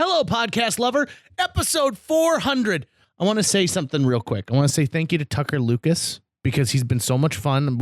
Hello, podcast lover. Episode 400. I want to say something real quick. I want to say thank you to Tucker Lucas because he's been so much fun.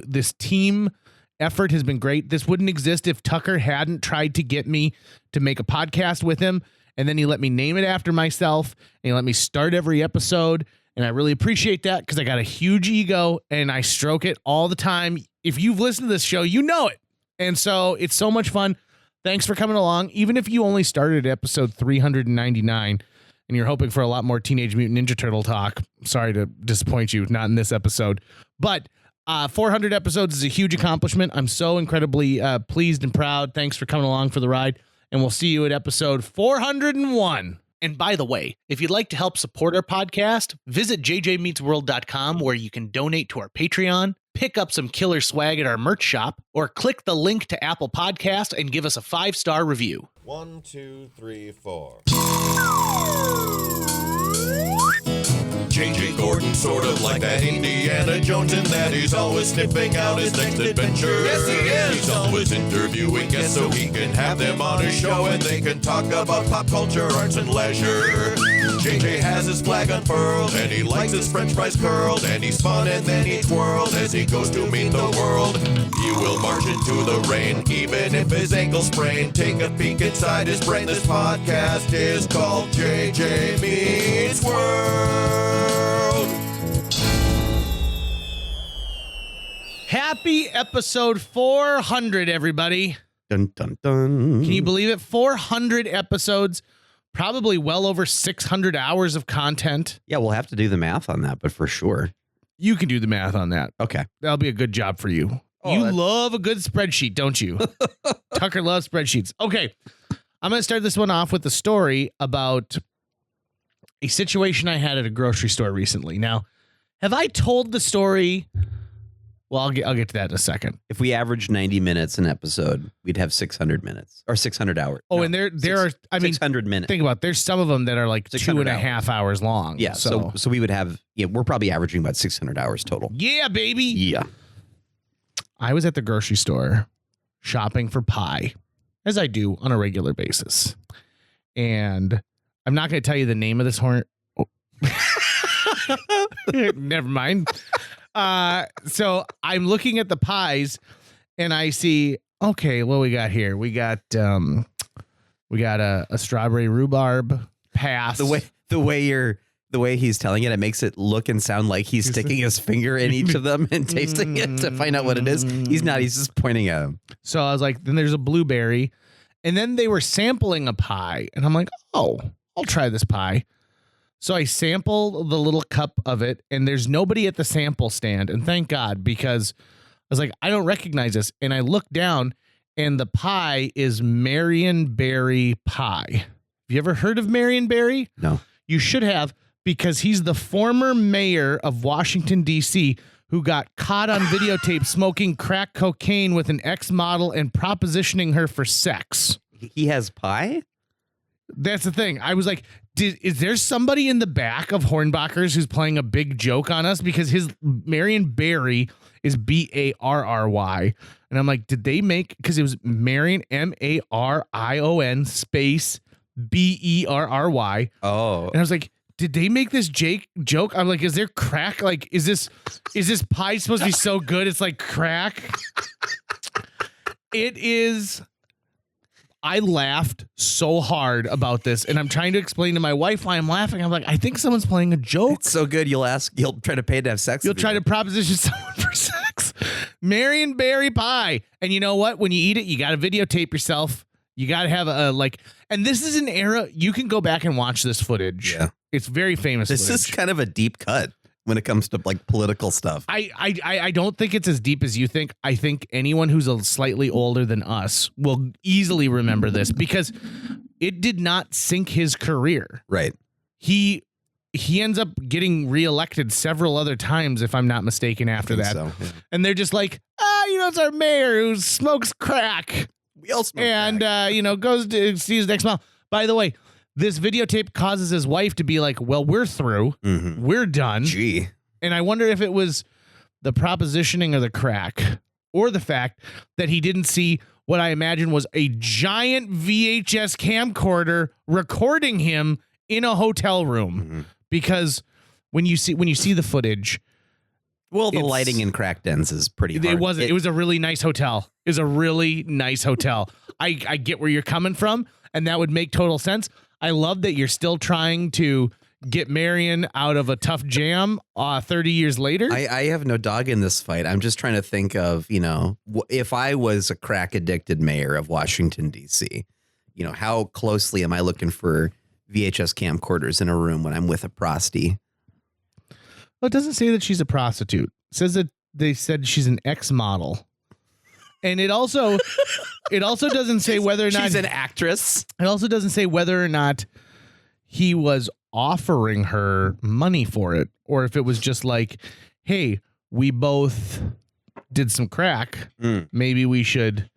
This team effort has been great. This wouldn't exist if Tucker hadn't tried to get me to make a podcast with him, and then he let me name it after myself, and he let me start every episode, and I really appreciate that because I got a huge ego, and I stroke it all the time. If you've listened to this show, you know it, and so it's so much fun. Thanks for coming along. Even if you only started at episode 399 and you're hoping for a lot more Teenage Mutant Ninja Turtle talk, sorry to disappoint you, not in this episode. But 400 episodes is a huge accomplishment. I'm so incredibly pleased and proud. Thanks for coming along for the ride. And we'll see you at episode 401. And by the way, if you'd like to help support our podcast, visit jjmeetsworld.com where you can donate to our Patreon, pick up some killer swag at our merch shop, or click the link to Apple Podcast and give us a 5-star review. 1, 2, 3, 4. J.J. Gordon, sort of like that Indiana Jones, in that he's always sniffing out his next adventure. Yes, he is. He's always interviewing guests so he can have them on his show and they can talk about pop culture, arts, and leisure. J.J. has his flag unfurled and he likes his french fries curled, and he's fun and then he twirls as he goes to meet the world. He will march into the rain even if his ankle sprained. Take a peek inside his brain. This podcast is called J.J. Meets World. Happy episode 400, everybody. Dun, dun, dun. Can you believe it? 400 episodes, probably well over 600 hours of content. Yeah, we'll have to do the math on that, but for sure. You can do the math on that. Okay. That'll be a good job for you. Oh, you love a good spreadsheet, don't you? Tucker loves spreadsheets. Okay. I'm going to start this one off with a story about a situation I had at a grocery store recently. Now, have I told the story? Well, I'll get to that in a second. If we averaged 90 minutes an episode, we'd have 600 minutes or 600 hours. Oh, no, and there are, I mean, 600 minutes. Think about it. There's some of them that are like 2.5 hours long. Yeah. So we would have, we're probably averaging about 600 hours total. Yeah, baby. Yeah. I was at the grocery store shopping for pie, as I do on a regular basis. And I'm not going to tell you the name of this horn. Oh. Never mind. So I'm looking at the pies and I see, okay, what we got here? We got a strawberry rhubarb pass. The way he's telling it makes it look and sound like he's sticking his finger in each of them and tasting it to find out what it is. He's not. He's just pointing at him. So I was like, then there's a blueberry. And then they were sampling a pie. And I'm like, oh, I'll try this pie. So I sample the little cup of it, and there's nobody at the sample stand. And thank God, because I was like, I don't recognize this. And I look down, and the pie is Marion Barry pie. Have you ever heard of Marion Barry? No. You should have, because he's the former mayor of Washington, D.C., who got caught on videotape smoking crack cocaine with an ex-model and propositioning her for sex. He has pie? That's the thing. I was like, is there somebody in the back of Hornbachers who's playing a big joke on us? Because his Marion Barry is Barry. And I'm like, did they make, because it was Marion, Marion space Berry. Oh. And I was like, did they make this joke? I'm like, is there crack? Like, is this pie supposed to be so good? It's like crack. It is. I laughed so hard about this, and I'm trying to explain to my wife why I'm laughing. I'm like, I think someone's playing a joke. It's so good, you'll try to pay to have sex. You'll try to proposition someone for sex. Marion Barry pie. And you know what? When you eat it, you got to videotape yourself. You got to have and this is an era, you can go back and watch this footage. Yeah. It's very famous This footage. is kind of a deep cut when it comes to like political stuff. I don't think it's as deep as you think. I think anyone who's a slightly older than us will easily remember this because it did not sink his career. Right. He ends up getting reelected several other times, if I'm not mistaken, after that. So, yeah. And they're just like, it's our mayor who smokes crack. We all smoke and, crack. Goes to see his next mile. By the way, this videotape causes his wife to be like, well, we're through. Mm-hmm. We're done. Gee. And I wonder if it was the propositioning or the crack. or the fact that he didn't see what I imagine was a giant VHS camcorder recording him in a hotel room. Because when you see the footage, well, the lighting in cracked ends is pretty hard. It wasn't. It was a really nice hotel. It was a really nice hotel. I get where you're coming from, and that would make total sense. I love that you're still trying to get Marion out of a tough jam 30 years later. I have no dog in this fight. I'm just trying to think of, if I was a crack addicted mayor of Washington, D.C., how closely am I looking for VHS camcorders in a room when I'm with a prosty? Well, it doesn't say that she's a prostitute. It says that they said she's an ex-model. And it also doesn't say whether or not she's an actress. It also doesn't say whether or not he was offering her money for it, or if it was just like, hey, we both did some crack. Maybe I should.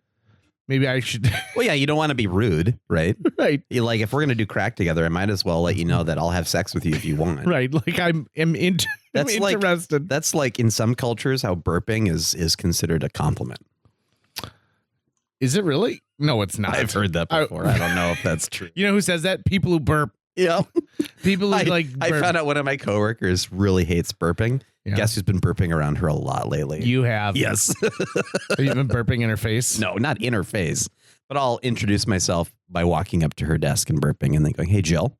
Well, yeah, you don't want to be rude, right? Right. You like, if we're going to do crack together, I might as well let you know that I'll have sex with you if you want. Right. Like I'm interested. That's like in some cultures how burping is considered a compliment. Is it really? No, it's not. I've heard that before. I don't know if that's true. You know who says that? People who burp. Yeah. People who burp. I found out one of my coworkers really hates burping. Yeah. Guess who's been burping around her a lot lately? You have. Yes. Have you been burping in her face? No, not in her face. But I'll introduce myself by walking up to her desk and burping and then going, hey, Jill.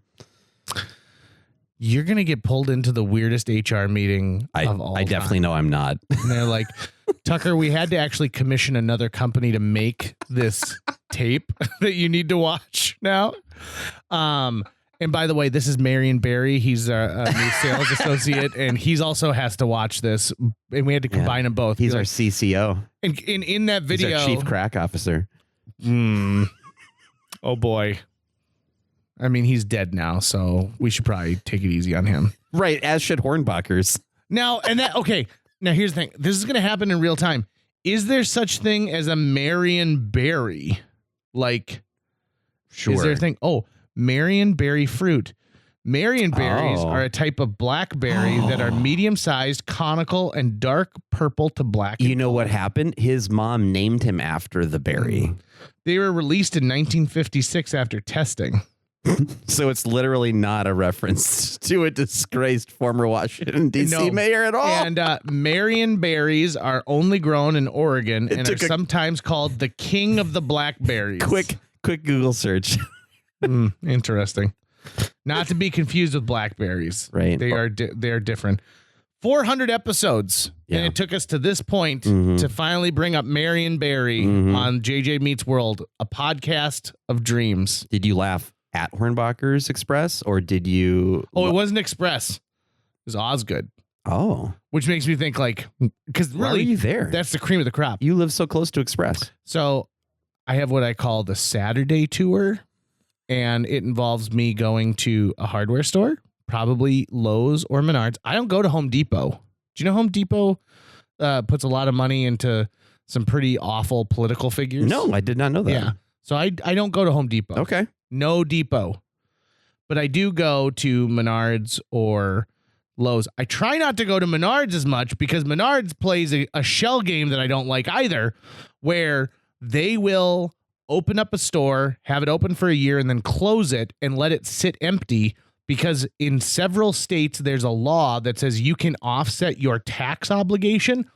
You're going to get pulled into the weirdest HR meeting of all time. I definitely know I'm not. And they're like, Tucker, we had to actually commission another company to make this tape that you need to watch now. And by the way, this is Marion Barry. He's a new sales associate, and he's also has to watch this. And we had to combine them both. He's our CCO. And in that video, he's our chief crack officer. Oh boy. I mean, he's dead now, so we should probably take it easy on him. Right, as should Hornbachers. Now, now here's the thing. This is going to happen in real time. Is there such thing as a Marion Berry? Like, sure. Is there a thing? Oh, Marion Berry fruit. Marion berries are a type of blackberry that are medium-sized, conical, and dark purple to black. You know what happened? His mom named him after the berry. They were released in 1956 after testing. So it's literally not a reference to a disgraced former Washington, D.C. mayor at all. And Marion berries are only grown in Oregon and are sometimes called the king of the blackberries. Quick Google search. Interesting. Not to be confused with blackberries. Right. They are different. 400 episodes. Yeah. And it took us to this point to finally bring up Marion Barry on JJ Meets World, a podcast of dreams. Did you laugh at Hornbacher's Express, or did you? Oh, it wasn't Express. It was Osgood. Oh. Which makes me think because really, why are you there? That's the cream of the crop. You live so close to Express. So I have what I call the Saturday tour, and it involves me going to a hardware store, probably Lowe's or Menards. I don't go to Home Depot. Do you know Home Depot puts a lot of money into some pretty awful political figures? No, I did not know that. Yeah. So I don't go to Home Depot. Okay. No Depot. But I do go to Menards or Lowe's. I try not to go to Menards as much because Menards plays a shell game that I don't like either, where they will open up a store, have it open for a year, and then close it and let it sit empty, because in several states there's a law that says you can offset your tax obligation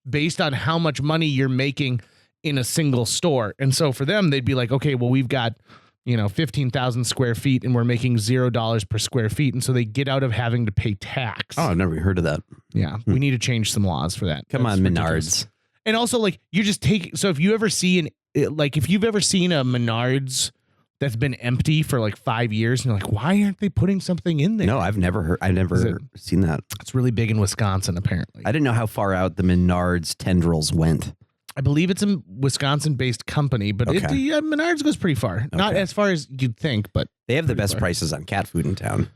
based on how much money you're making in a single store. And so for them, they'd be like, okay, well, we've got 15,000 square feet and we're making $0 per square feet. And so they get out of having to pay tax. Oh, I've never heard of that. Yeah. We need to change some laws for that. Come on, Menards. And also, you just take, so if you've ever seen a Menards that's been empty for 5 years and you're like, why aren't they putting something in there? No, I've never seen that. It's really big in Wisconsin, apparently. I didn't know how far out the Menards tendrils went. I believe it's a Wisconsin-based company, but Menards goes pretty far. Okay. Not as far as you'd think, but they have the best prices on cat food in town.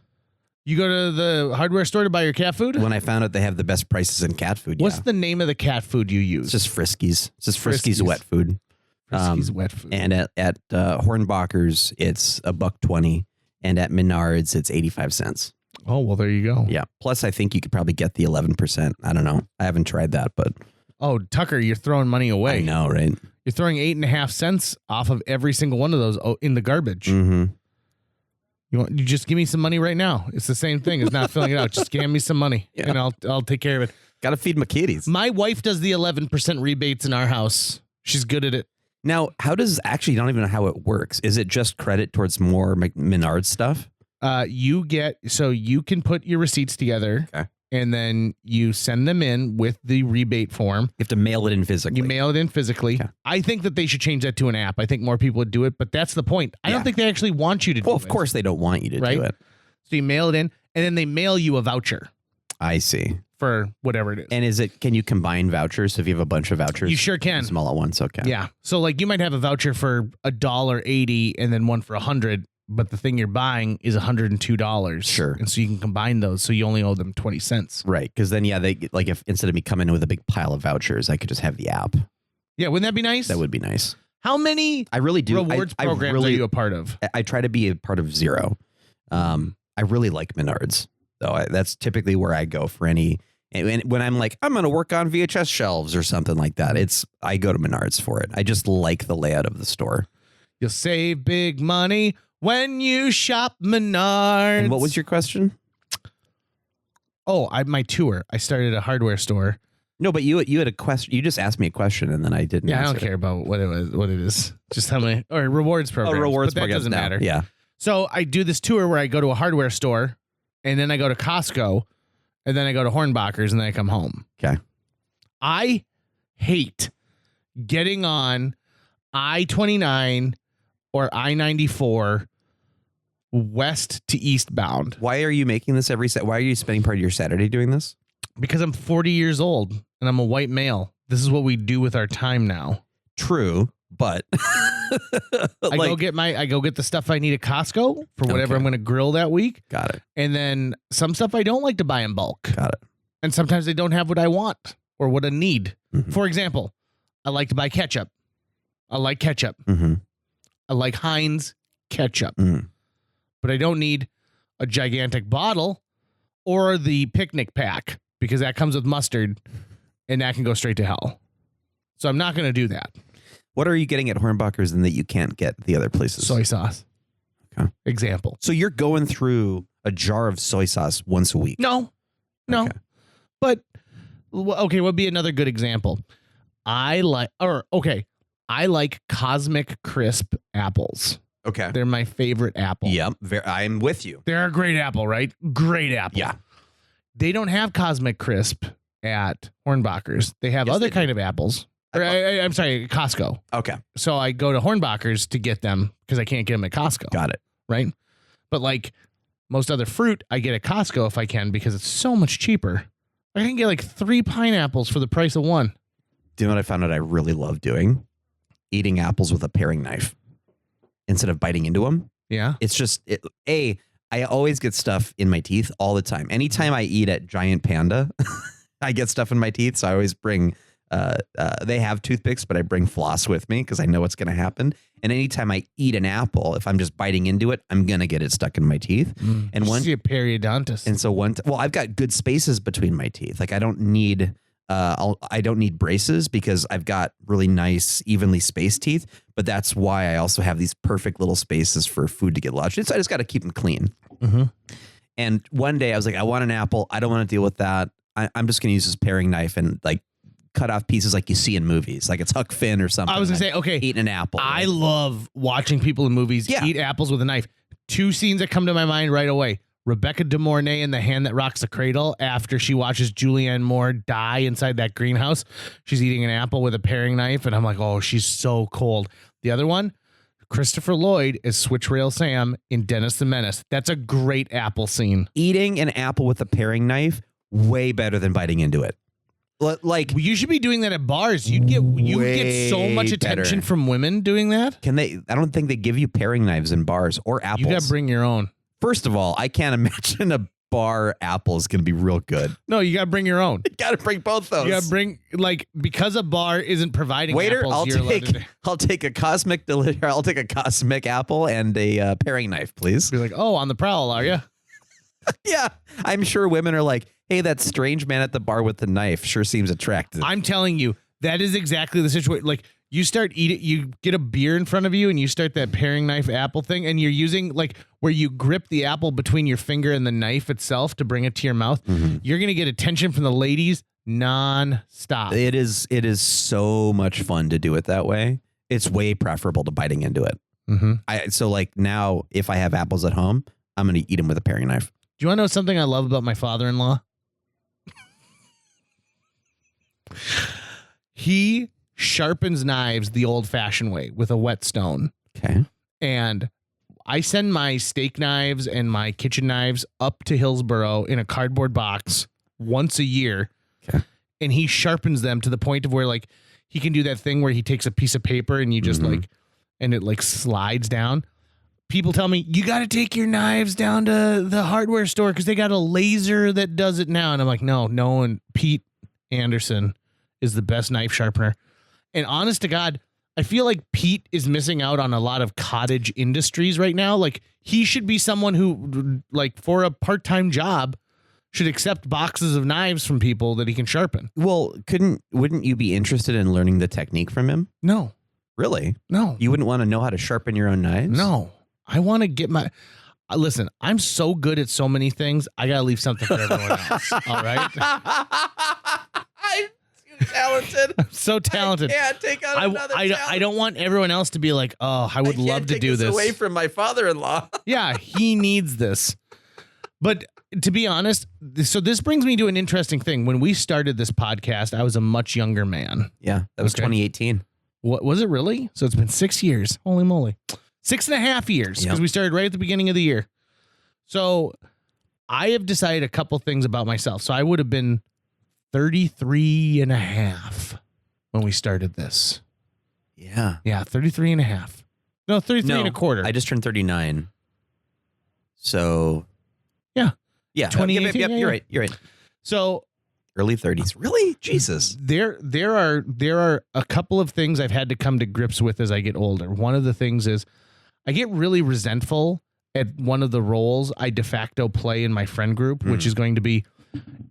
You go to the hardware store to buy your cat food? When I found out they have the best prices in cat food, What's the name of the cat food you use? It's just Friskies. It's just Friskies wet food. Friskies wet food. And at Hornbacher's, it's $1.20, and at Menards, it's 85 cents. Oh, well, there you go. Yeah. Plus, I think you could probably get the 11%. I don't know. I haven't tried that, but Oh, Tucker, you're throwing money away. I know, right? You're throwing 8.5 cents off of every single one of those in the garbage. Mm-hmm. You just give me some money right now. It's the same thing as not filling it out. Just give me some money and I'll take care of it. Got to feed my kitties. My wife does the 11% rebates in our house. She's good at it. Now, how does actually, you don't even know how it works. Is it just credit towards more Menards stuff? You can put your receipts together and then you send them in with the rebate form. You have to mail it in physically. You mail it in physically. Okay. I think that they should change that to an app. I think more people would do it, but that's the point. I don't think they actually want you to do it. Well, of course they don't want you to do it. So you mail it in and then they mail you a voucher. I see. For whatever it is. And can you combine vouchers? So if you have a bunch of vouchers? You sure can. Them all at once, okay. Yeah. So like you might have a voucher for $1.80 and then one for $100, but the thing you're buying is $102. Sure. And so you can combine those so you only owe them 20 cents. Right. Because then, they like if instead of me coming in with a big pile of vouchers, I could just have the app. Yeah. Wouldn't that be nice? That would be nice. How many I really do. rewards programs are you a part of? I try to be a part of zero. I really like Menards. So that's typically where I go for any. And when I'm like, I'm going to work on VHS shelves or something like that, I go to Menards for it. I just like the layout of the store. You'll save big money when you shop Menards. And what was your question? Oh, my tour. I started a hardware store. No, but you had a question. You just asked me a question and then I didn't. Yeah, I don't care about what it is. Just how many rewards programs. Oh, rewards but that programs doesn't matter. Yeah. So I do this tour where I go to a hardware store and then I go to Costco. And then I go to Hornbacher's and then I come home. Okay. I hate getting on I-29 or I-94 west to eastbound. Why are you making this why are you spending part of your Saturday doing this? Because I'm 40 years old and I'm a white male. This is what we do with our time now. True, but I go get the stuff I need at Costco for whatever I'm going to grill that week. Got it. And then some stuff I don't like to buy in bulk. Got it. And sometimes they don't have what I want or what I need. Mm-hmm. For example, I like to buy ketchup. I like ketchup. Mm-hmm. I like Heinz ketchup. Mm-hmm. But I don't need a gigantic bottle or the picnic pack because that comes with mustard and that can go straight to hell. So I'm not going to do that. What are you getting at Hornbacher's and that you can't get the other places? Soy sauce. Okay. Example. So you're going through a jar of soy sauce once a week? No. Okay. But, okay, what would be another good example? I like Cosmic Crisp apples. Okay. They're my favorite apple. Yep. I'm with you. They're a great apple, right? Great apple. Yeah. They don't have Cosmic Crisp at Hornbacher's. They have other kind of apples. I'm sorry, Costco. Okay. So I go to Hornbacher's to get them because I can't get them at Costco. Got it. Right? But like most other fruit, I get at Costco if I can because it's so much cheaper. I can get like 3 pineapples for the price of 1. Do you know what I found out I really love doing? Eating apples with a paring knife instead of biting into them. Yeah. It's just, I always get stuff in my teeth all the time. Anytime I eat at Giant Panda, I get stuff in my teeth. So I always bring, they have toothpicks, but I bring floss with me because I know what's going to happen. And anytime I eat an apple, if I'm just biting into it, I'm going to get it stuck in my teeth. And see a periodontist. And so I've got good spaces between my teeth. Like I don't need braces because I've got really nice, evenly spaced teeth. But that's why I also have these perfect little spaces for food to get lodged in. So I just got to keep them clean. Mm-hmm. And one day I was like, I want an apple. I don't want to deal with that. I'm just going to use this paring knife and like cut off pieces like you see in movies, like it's Huck Finn or something. I was going to say, okay, eating an apple. I love watching people in movies eat apples with a knife. 2 scenes that come to my mind right away. Rebecca De Mornay in The Hand That Rocks the Cradle after she watches Julianne Moore die inside that greenhouse. She's eating an apple with a paring knife, and I'm like, oh, she's so cold. The other one, Christopher Lloyd as Switch Rail Sam in Dennis the Menace. That's a great apple scene. Eating an apple with a paring knife, way better than biting into it. Like you should be doing that at bars. You get so much attention from women doing that. Can they? I don't think they give you paring knives in bars or apples. You got to bring your own. First of all, I can't imagine a bar apple is going to be real good. No, you got to bring your own. You got to bring both those. You got to bring because a bar isn't providing waiter. apples, I'll take a cosmic apple and a paring knife, please. Be like, oh, on the prowl, are you? Yeah, I'm sure women are like, Hey, that strange man at the bar with the knife sure seems attractive. I'm telling you, that is exactly the situation. Like, you start eating, you get a beer in front of you and you start that paring knife apple thing, and you're using like where you grip the apple between your finger and the knife itself to bring it to your mouth. You're going to get attention from the ladies non-stop. It is so much fun to do it that way. It's way preferable to biting into it. So like now, if I have apples at home, I'm going to eat them with a paring knife. Do you want to know something I love about my father-in-law? He sharpens knives the old-fashioned way with a whetstone. Okay. And I send my steak knives and my kitchen knives up to Hillsboro in a cardboard box once a year. Okay. And he sharpens them to the point of where, like, he can do that thing where he takes a piece of paper and you just like, and it like slides down. People tell me, you got to take your knives down to the hardware store because they got a laser that does it now. And I'm like, no, and Pete Anderson is the best knife sharpener. And honest to God, I feel like Pete is missing out on a lot of cottage industries right now. Like, he should be someone who, like, for a part-time job, should accept boxes of knives from people that he can sharpen. Well, wouldn't you be interested in learning the technique from him? No. Really? No. You wouldn't want to know how to sharpen your own knives? No. I want to get my... listen, I'm so good at so many things, I got to leave something for everyone else. All right? I'm too talented. I'm so talented. I can't take on another talent. I don't want everyone else to be like, oh, I would love to do this. Away from my father-in-law. Yeah, he needs this. But to be honest, so this brings me to an interesting thing. When we started this podcast, I was a much younger man. Yeah, that was 2018. What was it really? So it's been 6 years. Holy moly. 6.5 years, because we started right at the beginning of the year. So I have decided a couple things about myself. So I would have been 33 and a half when we started this. Yeah. Yeah, 33 and a half. No, 33 and a quarter. I just turned 39. So yeah. Yeah. 2018, Yep, yeah, you're right. So early 30s. Really? Jesus. There are a couple of things I've had to come to grips with as I get older. One of the things is I get really resentful at one of the roles I de facto play in my friend group, which is going to be,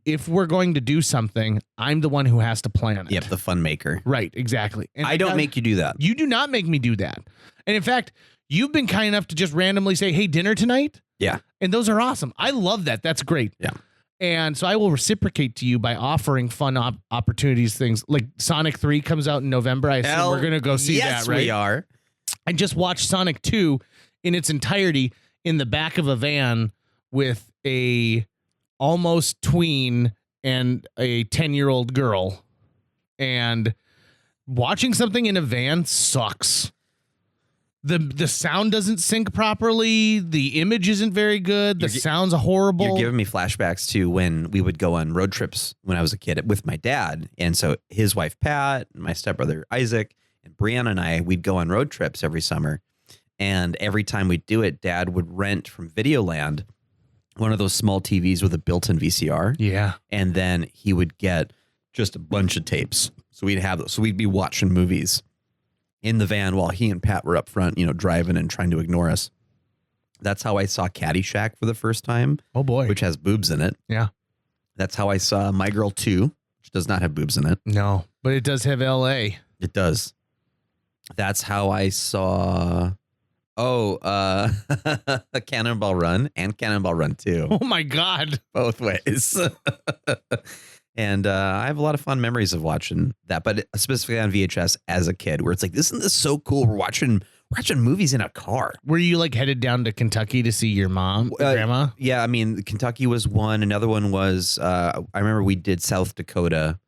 if we're going to do something, I'm the one who has to plan it. Yep, the fun maker. Right, exactly. And I don't make you do that. You do not make me do that. And in fact, you've been kind enough to just randomly say, hey, dinner tonight? Yeah. And those are awesome. I love that. That's great. Yeah. And so I will reciprocate to you by offering fun opportunities, things like Sonic 3 comes out in November. I assume we're going to go see that, right? Yes, we are. I just watched Sonic 2 in its entirety in the back of a van with a almost tween and a 10-year-old girl. And watching something in a van sucks. The sound doesn't sync properly. The image isn't very good. The sound's horrible. You're giving me flashbacks to when we would go on road trips when I was a kid with my dad. And so his wife, Pat, and my stepbrother, Isaac, and Brianna and I, we'd go on road trips every summer. And every time we'd do it, Dad would rent from Videoland one of those small TVs with a built-in VCR. Yeah. And then he would get just a bunch of tapes. So we'd have those. So we'd be watching movies in the van while he and Pat were up front, driving and trying to ignore us. That's how I saw Caddyshack for the first time. Oh, boy. Which has boobs in it. Yeah. That's how I saw My Girl 2, which does not have boobs in it. No, but it does have L.A. It does. That's how I saw... Cannonball Run and Cannonball Run 2. Oh, my God. Both ways. And I have a lot of fun memories of watching that, but specifically on VHS as a kid, where it's like, isn't this so cool? We're watching movies in a car. Were you like headed down to Kentucky to see your mom, grandma? Yeah, I mean, Kentucky was one. Another one was I remember we did South Dakota.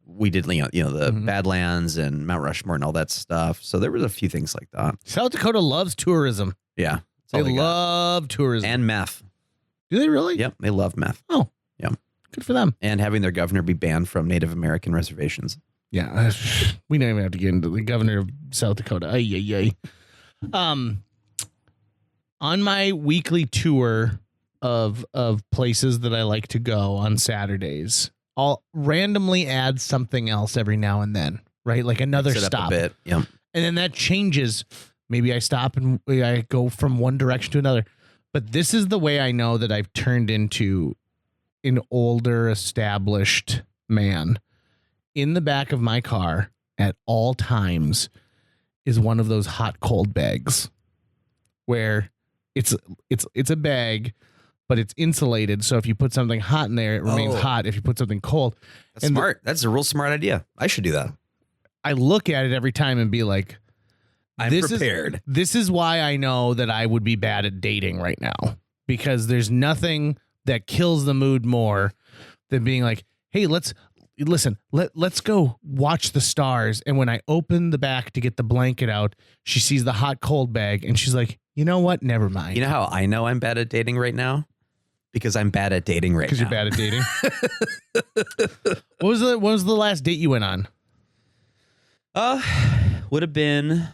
We did the Badlands and Mount Rushmore and all that stuff. So there was a few things like that. South Dakota loves tourism. Yeah, they love tourism and meth. Do they really? Yep, they love meth. Oh, yeah. Good for them. And having their governor be banned from Native American reservations. Yeah. We don't even have to get into the governor of South Dakota. Ay. On my weekly tour of places that I like to go on Saturdays, I'll randomly add something else every now and then, right? Like another stop. A bit. Yep. And then that changes. Maybe I stop and I go from one direction to another. But this is the way I know that I've turned into an older, established man. In the back of my car at all times is one of those hot cold bags where it's a bag, but it's insulated. So if you put something hot in there, it remains hot. If you put something cold, that's smart. That's a real smart idea. I should do that. I look at it every time and be like, I'm prepared. This is why I know that I would be bad at dating right now, because there's nothing that kills the mood more than being like, hey, let's go watch the stars. And when I open the back to get the blanket out, she sees the hot cold bag and she's like, you know what? Never mind. You know how I know I'm bad at dating right now? Because I'm bad at dating right now. Because you're bad at dating. What was the last date you went on? Would have been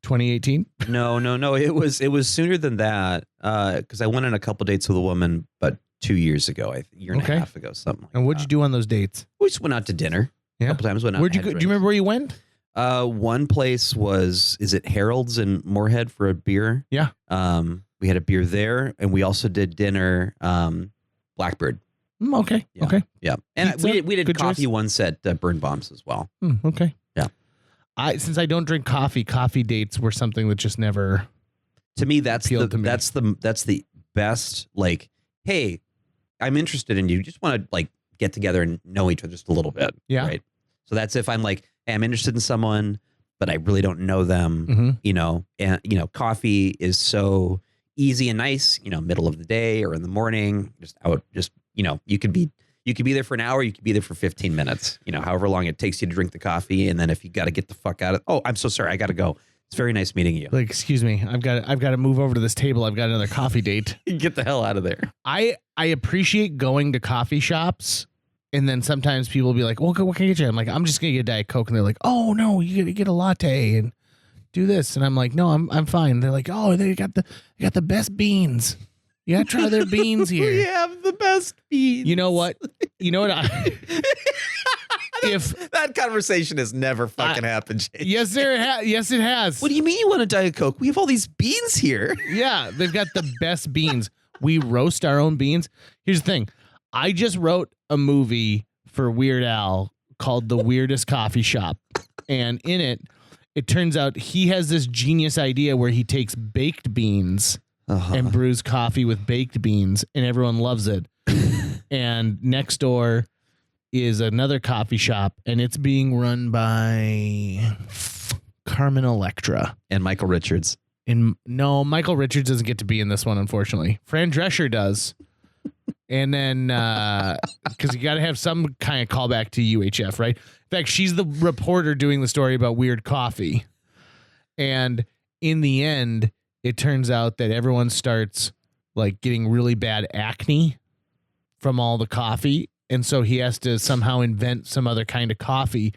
2018. No. It was sooner than that. Because I went on a couple dates with a woman, but 2 years ago, a year and a half ago, something like that. And what'd you do on those dates? We just went out to dinner. Yeah. A couple times. Went out. Where'd you go? Do you remember where you went? One place is it Harold's in Moorhead for a beer? Yeah. We had a beer there, and we also did dinner. Blackbird. Okay. Yeah. Okay. Yeah. And Pizza? we did Good coffee choice. once at Burn Bombs as well. Okay. Yeah. Since I don't drink coffee dates were something that just never. To me, that's appealed to me. that's the best. Like, hey, I'm interested in you. Just want to like get together and know each other just a little bit. Yeah. Right. So that's if I'm like, hey, I'm interested in someone, but I really don't know them. Mm-hmm. And coffee is so easy and nice. Middle of the day or in the morning. You could be there for an hour. You could be there for 15 minutes. However long it takes you to drink the coffee. And then if you got to get the fuck out of, oh, I'm so sorry, I got to go. It's very nice meeting you. Like, excuse me, I've got to move over to this table. I've got another coffee date. Get the hell out of there. I appreciate going to coffee shops, and then sometimes people will be like, "Well, what can I get you?" I'm like, "I'm just gonna get a Diet Coke," and they're like, "Oh no, you gotta get a latte and do this," and I'm like, "No, I'm fine." They're like, "Oh, they got the best beans. You gotta try their beans here. We have the best beans." You know what? If that conversation has never fucking happened, Jake. Yes, yes, it has. What do you mean you want a Diet Coke? We have all these beans here. Yeah, they've got the best beans. We roast our own beans. Here's the thing. I just wrote a movie for Weird Al called The Weirdest Coffee Shop. And in it turns out he has this genius idea where he takes baked beans and brews coffee with baked beans, and everyone loves it. And next door is another coffee shop, and it's being run by Carmen Electra and Michael Richards. No, Michael Richards doesn't get to be in this one, unfortunately. Fran Drescher does. And then, because you got to have some kind of callback to UHF, right? In fact, she's the reporter doing the story about weird coffee. And in the end, it turns out that everyone starts like getting really bad acne from all the coffee. And so he has to somehow invent some other kind of coffee.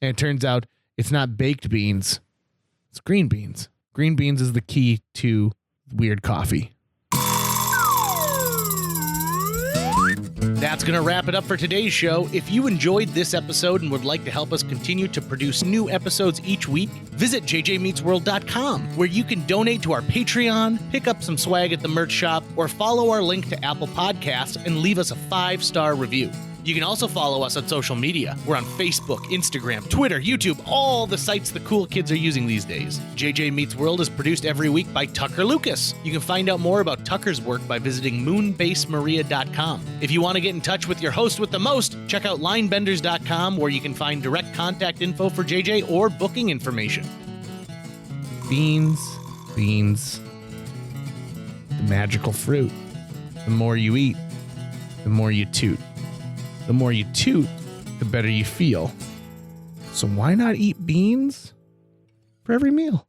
And it turns out it's not baked beans. It's green beans. Green beans is the key to weird coffee. That's going to wrap it up for today's show. If you enjoyed this episode and would like to help us continue to produce new episodes each week, visit jjmeetsworld.com, where you can donate to our Patreon, pick up some swag at the merch shop, or follow our link to Apple Podcasts and leave us a 5-star review. You can also follow us on social media. We're on Facebook, Instagram, Twitter, YouTube, all the sites the cool kids are using these days. JJ Meets World is produced every week by Tucker Lucas. You can find out more about Tucker's work by visiting moonbasemaria.com. If you want to get in touch with your host with the most, check out linebenders.com, where you can find direct contact info for JJ or booking information. Beans. The magical fruit. The more you eat, the more you toot. The more you toot, the better you feel. So why not eat beans for every meal?